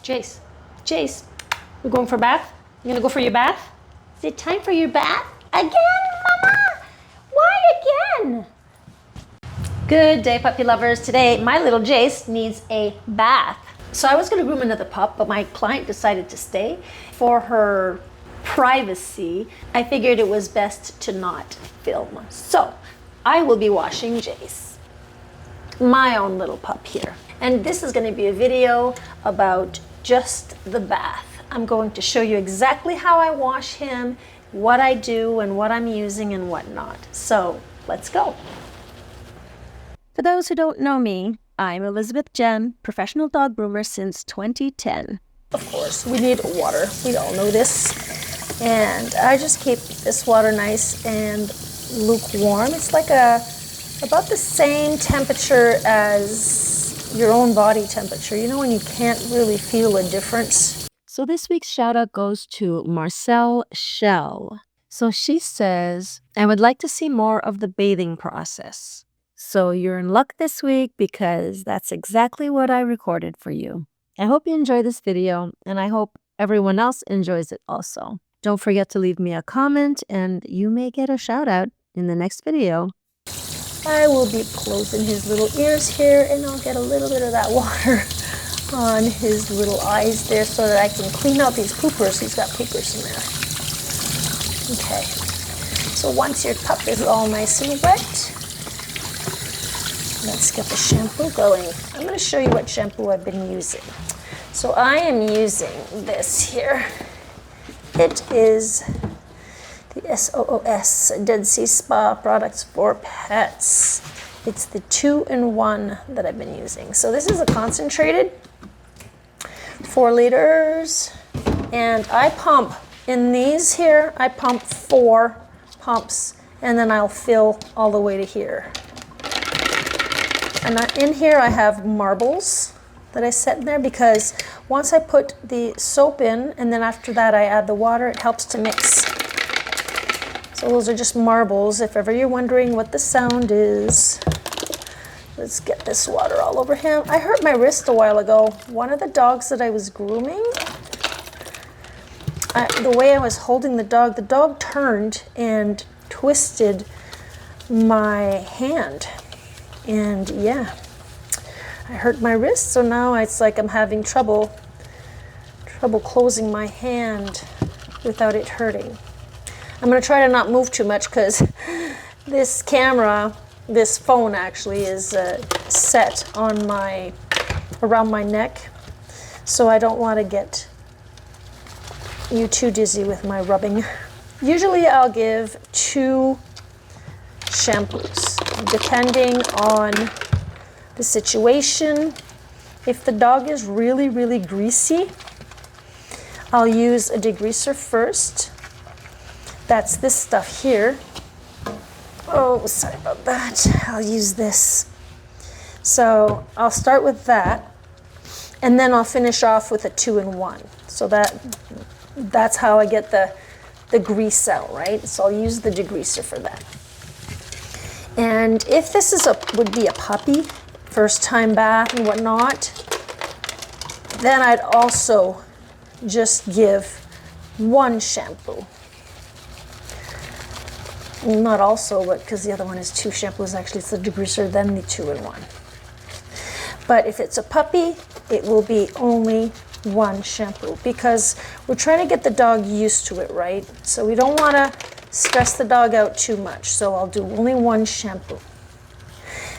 Jace, Jace, we're going for a bath? You gonna go for your bath? Is it time for your bath? Again, Mama? Why again? Good day, puppy lovers. Today, my little Jace needs a bath. So I was gonna groom another pup, but my client decided to stay. For her privacy, I figured it was best to not film. So I will be washing Jace, my own little pup here. And this is gonna be a video about just the bath. I'm going to show you exactly how I wash him, what I do, and what I'm using and whatnot. So let's go. For those who don't know me, I'm Elizabeth Jenn, professional dog groomer since 2010. Of course, we need water. We all know this. And I just keep this water nice and lukewarm. It's like about the same temperature as your own body temperature. You know when you can't really feel a difference? So this week's shout out goes to Marcel Shell. So she says, I would like to see more of the bathing process. So you're in luck this week because that's exactly what I recorded for you. I hope you enjoy this video and I hope everyone else enjoys it also. Don't forget to leave me a comment and you may get a shout out in the next video. I will be closing his little ears here and I'll get a little bit of that water on his little eyes there so that I can clean out these poopers. He's got poopers in there. Okay, so once your pup is all nice and wet, let's get the shampoo going. I'm going to show you what shampoo I've been using. So I am using this here. It is the SOS Dead Sea Spa products for pets. It's the 2-in-1 that I've been using. So this is a concentrated 4 liters, and I pump in these here. I pump 4 pumps, and then I'll fill all the way to here. And in here I have marbles that I set in there because once I put the soap in and then after that I add the water, it helps to mix. So those are just marbles. If ever you're wondering what the sound is, let's get this water all over him. I hurt my wrist a while ago. One of the dogs that I was grooming, the way I was holding the dog turned and twisted my hand. And yeah, I hurt my wrist, so now it's like I'm having trouble closing my hand without it hurting. I'm gonna try to not move too much because this camera, this phone actually is set on around my neck, so I don't want to get you too dizzy with my rubbing. Usually I'll give 2 shampoos, depending on the situation. If the dog is really, really greasy, I'll use a degreaser first. That's this stuff here. Oh, sorry about that. I'll use this. So I'll start with that, and then I'll finish off with a 2-in-1. So that's how I get the grease out, right? So I'll use the degreaser for that. And if this would be a puppy, first time bath and whatnot, then I'd also just give 1 shampoo. Not also, but because the other one is 2 shampoos, actually it's the degreaser, then the 2-in-1. But if it's a puppy, it will be only 1 shampoo because we're trying to get the dog used to it, right? So we don't want to stress the dog out too much, so I'll do only 1 shampoo.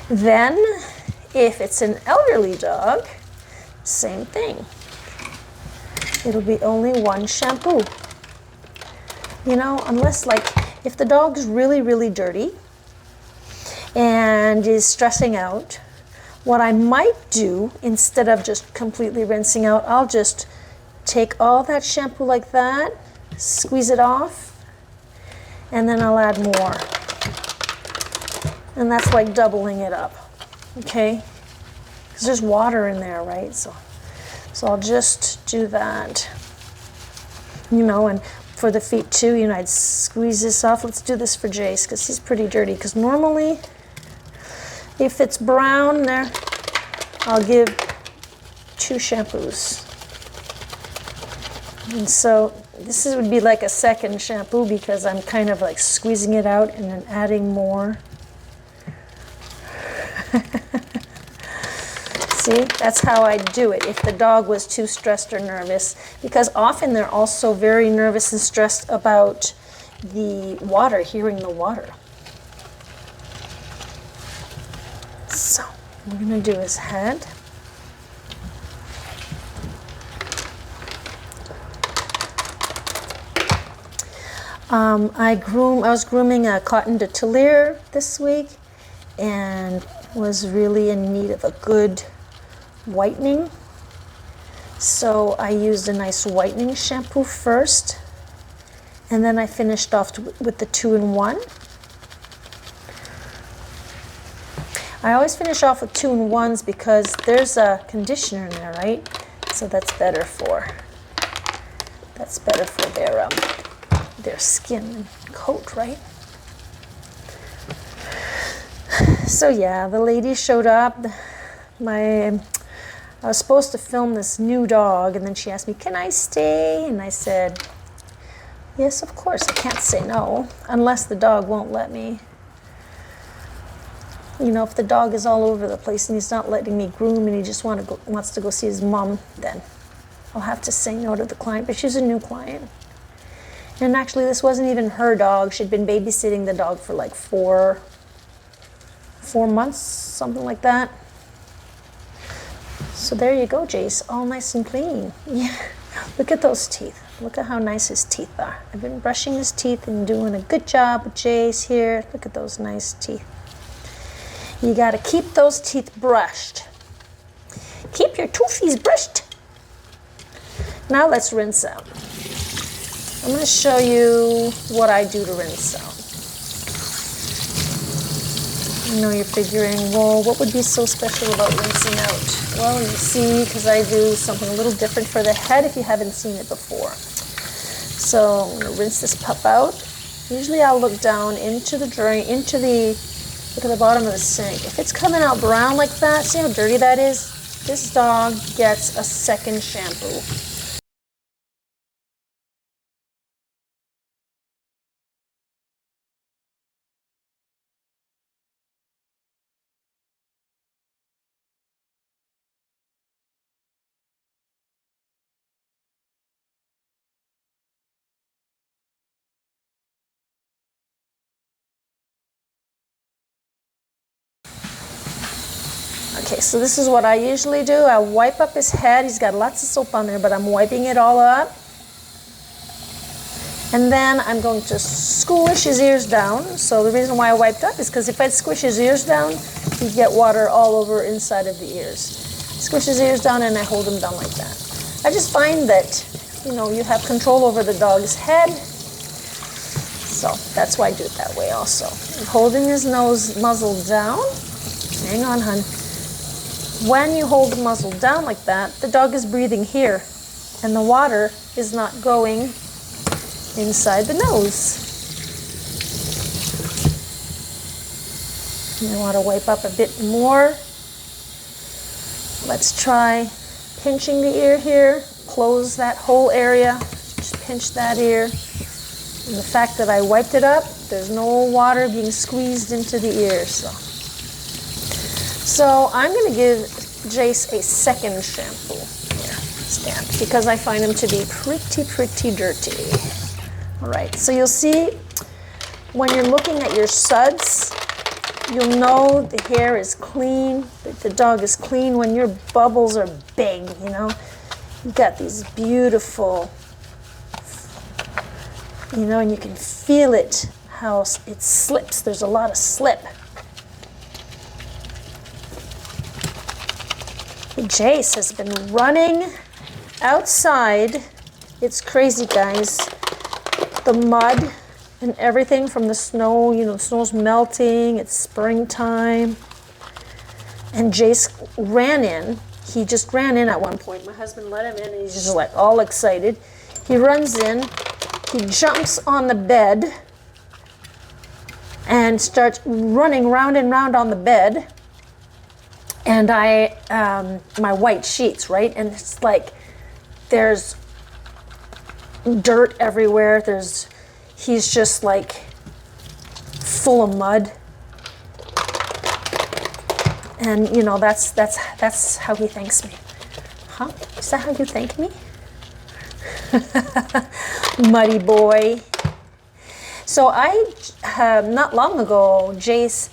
Then, if it's an elderly dog, same thing. It'll be only 1 shampoo. You know, unless if the dog's really, really dirty and is stressing out, what I might do, instead of just completely rinsing out, I'll just take all that shampoo like that, squeeze it off, and then I'll add more. And that's like doubling it up, okay? Because there's water in there, right? So I'll just do that. You know, and for the feet too, you know, I'd squeeze this off. Let's do this for Jace because he's pretty dirty. Because normally, if it's brown there, I'll give 2 shampoos. And so this would be like a second shampoo because I'm kind of like squeezing it out and then adding more. See, that's how I do it if the dog was too stressed or nervous, because often they're also very nervous and stressed about the water, hearing the water. So what we're going to do his head. I was grooming a cotton de Tulare this week and was really in need of a good whitening. So I used a nice whitening shampoo first, and then I finished off with the 2-in-1. I always finish off with 2-in-1s because there's a conditioner in there, right? So that's better for their skin and coat, right? So yeah, the lady showed up. I was supposed to film this new dog, and then she asked me, can I stay? And I said, yes, of course. I can't say no, unless the dog won't let me. You know, if the dog is all over the place and he's not letting me groom and he just wants to go see his mom, then I'll have to say no to the client. But she's a new client. And actually, this wasn't even her dog. She'd been babysitting the dog for like four months, something like that. So there you go, Jace, all nice and clean. Yeah, look at those teeth. Look at how nice his teeth are. I've been brushing his teeth and doing a good job with Jace here. Look at those nice teeth. You gotta keep those teeth brushed. Keep your toothies brushed. Now let's rinse out. I'm gonna show you what I do to rinse out. I know you're figuring, well, what would be so special about rinsing out? Well, you see, because I do something a little different for the head if you haven't seen it before. So I'm gonna rinse this pup out. Usually I'll look down into the drain, look at the bottom of the sink. If it's coming out brown like that, see how dirty that is? This dog gets a second shampoo. Okay, so this is what I usually do. I wipe up his head. He's got lots of soap on there, but I'm wiping it all up. And then I'm going to squish his ears down. So the reason why I wiped up is because if I squish his ears down, he'd get water all over inside of the ears. Squish his ears down and I hold him down like that. I just find that, you know, you have control over the dog's head. So that's why I do it that way also. I'm holding his nose muzzle down. Hang on, hun. When you hold the muzzle down like that, the dog is breathing here, and the water is not going inside the nose. You want to wipe up a bit more. Let's try pinching the ear here. Close that whole area. Just pinch that ear. And the fact that I wiped it up, there's no water being squeezed into the ear. So I'm going to give Jace a second shampoo. Here, stand, because I find him to be pretty dirty. All right, so you'll see when you're looking at your suds, you'll know the hair is clean, that the dog is clean when your bubbles are big, you know. You've got these beautiful, you know, and you can feel it, how it slips. There's a lot of slip. Jace has been running outside. It's crazy, guys. The mud and everything from the snow, you know, the snow's melting, it's springtime. And Jace ran in. He just ran in at one point. My husband let him in and he's just like all excited. He runs in, he jumps on the bed and starts running round and round on the bed. And my white sheets, right? And it's like there's dirt everywhere. He's just like full of mud. And you know, that's how he thanks me. Huh? Is that how you thank me? Muddy boy. So not long ago, Jace,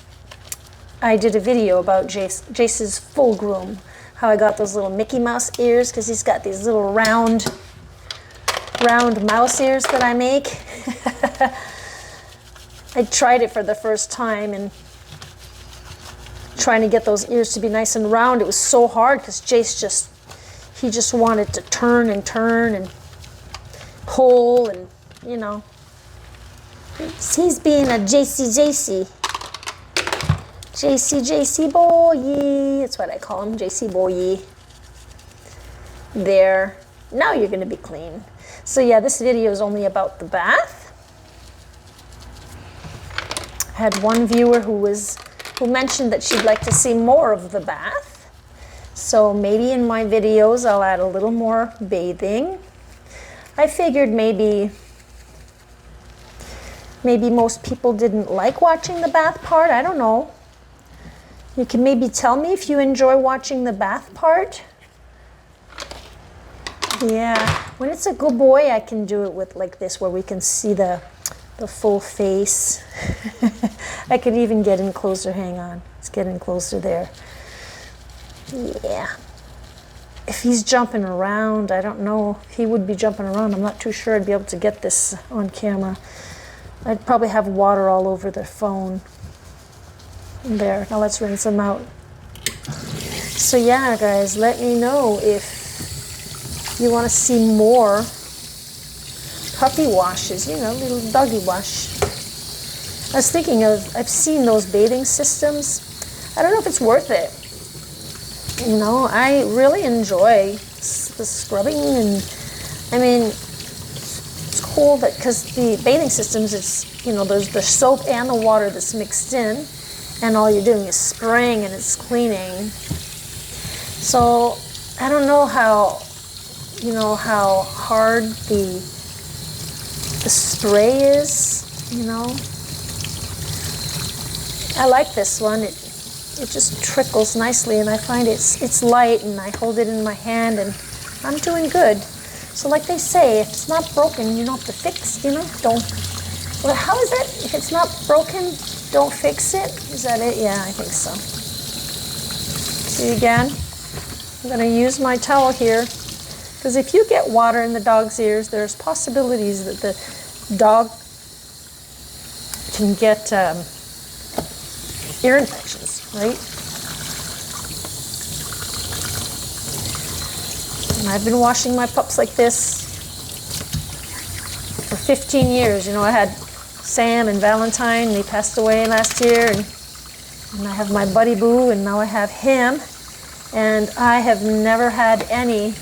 I did a video about Jace's full groom. How I got those little Mickey Mouse ears, because he's got these little round mouse ears that I make. I tried it for the first time and trying to get those ears to be nice and round. It was so hard because Jace just wanted to turn and pull, and you know, he's being a JC boy. That's what I call him, JC boy. There. Now you're going to be clean. So yeah, this video is only about the bath. I had one viewer who mentioned that she'd like to see more of the bath. So maybe in my videos I'll add a little more bathing. I figured maybe most people didn't like watching the bath part. I don't know. You can maybe tell me if you enjoy watching the bath part. Yeah, when it's a good boy, I can do it with like this, where we can see the full face. I could even get in closer. Hang on, let's get in closer there. Yeah. If he's jumping around, I don't know if he would be jumping around. I'm not too sure I'd be able to get this on camera. I'd probably have water all over the phone. There, now let's rinse him out. So yeah, guys, let me know if you want to see more puppy washes, you know, little doggy wash. I was thinking I've seen those bathing systems. I don't know if it's worth it. You know, I really enjoy the scrubbing, and I mean, it's cool that, because the bathing systems, it's, you know, there's the soap and the water that's mixed in, and all you're doing is spraying and it's cleaning. So I don't know how, you know, how hard the spray is, you know. I like this one. It just trickles nicely, and I find it's light, and I hold it in my hand, and I'm doing good. So like they say, if it's not broken, you don't have to fix, you know, don't. Well, how is it? If it's not broken, don't fix it? Is that it? Yeah, I think so. See again? I'm gonna use my towel here, because if you get water in the dog's ears, there's possibilities that the dog can get ear infections, right? And I've been washing my pups like this for 15 years. You know, I had Sam and Valentine, they passed away last year, and I have my buddy Boo, and now I have him, and I have never had any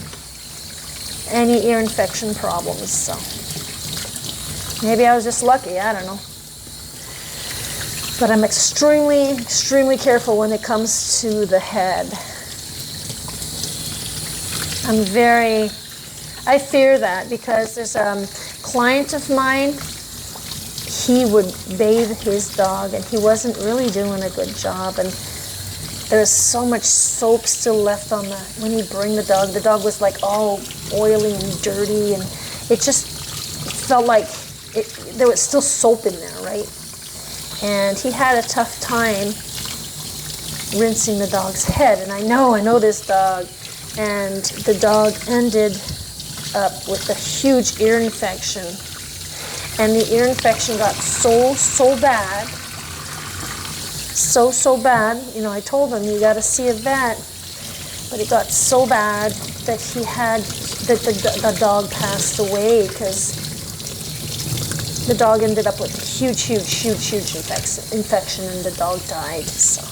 ear infection problems, so maybe I was just lucky, I don't know. But I'm extremely, extremely careful when it comes to the head. I fear that, because there's a client of mine, he would bathe his dog and he wasn't really doing a good job, and there's so much soap still left on when he'd bring the dog was like all oily and dirty, and it just felt like there was still soap in there, right? And he had a tough time rinsing the dog's head. And I know this dog. And the dog ended up with a huge ear infection. And the ear infection got so bad. So bad. You know, I told him, you got to see a vet. But it got so bad that the dog passed away, because the dog ended up with a huge infection, and the dog died. So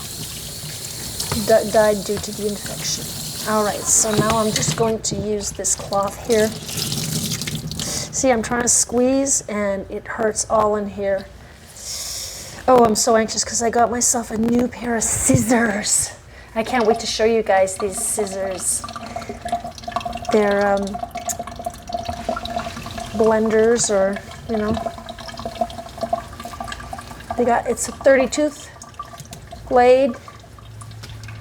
died due to the infection. All right, so now I'm just going to use this cloth here. See, I'm trying to squeeze, and it hurts all in here. Oh, I'm so anxious because I got myself a new pair of scissors. I can't wait to show you guys these scissors. They're blenders, or, you know. It's a 30 tooth blade,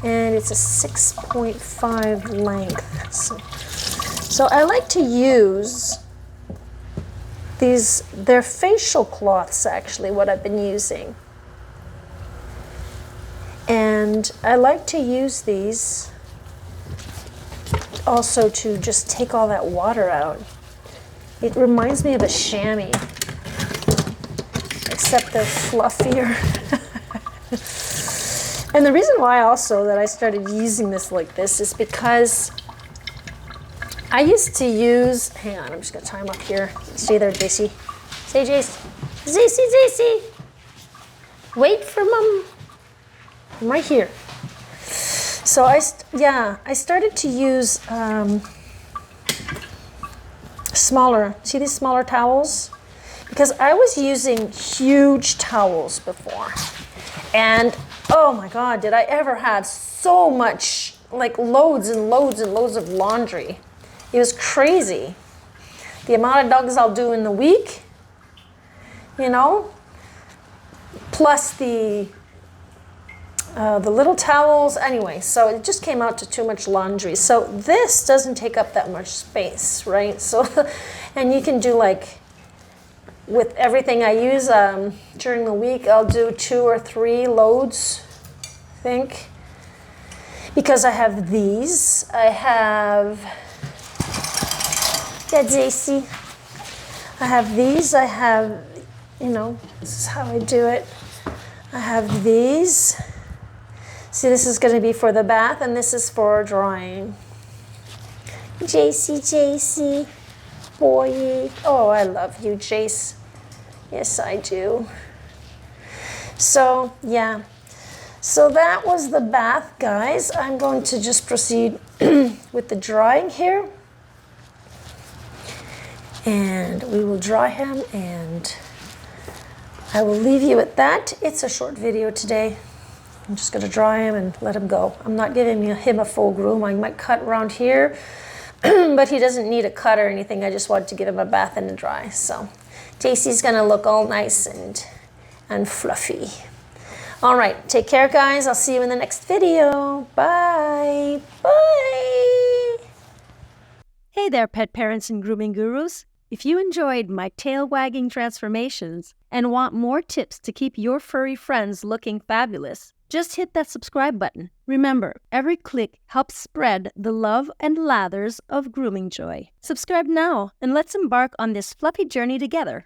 and it's a 6.5 length. So I like to use these, they're facial cloths actually, what I've been using. And I like to use these also to just take all that water out. It reminds me of a chamois, except they're fluffier. And the reason why also that I started using this like this is because I used to use, hang on, I'm just gonna tie him up here. Stay there, JC. Say Jace. JC. Wait for Mom. I'm right here. So I started to use smaller, see these smaller towels? Because I was using huge towels before. And oh my God, did I ever have so much, like loads and loads and loads of laundry. It was crazy. The amount of dogs I'll do in the week, you know, plus the little towels. Anyway, so it just came out to too much laundry. So this doesn't take up that much space, right? So, and you can do like, with everything I use during the week, I'll do 2 or 3 loads, I think. Because I have these. I have, that's AC. I have these. I have, you know, this is how I do it. I have these. See, this is going to be for the bath, and this is for drying. JC, boy. Oh, I love you, Jace. Yes, I do. So, yeah. So that was the bath, guys. I'm going to just proceed with the drying here. And we will dry him, and I will leave you at that. It's a short video today. I'm just going to dry him and let him go. I'm not giving him a full groom. I might cut around here, but he doesn't need a cut or anything. I just wanted to give him a bath and a dry. So JC's going to look all nice and fluffy. All right, take care, guys. I'll see you in the next video. Bye. Bye. Hey there, pet parents and grooming gurus. If you enjoyed my tail-wagging transformations and want more tips to keep your furry friends looking fabulous, just hit that subscribe button. Remember, every click helps spread the love and lathers of grooming joy. Subscribe now and let's embark on this fluffy journey together.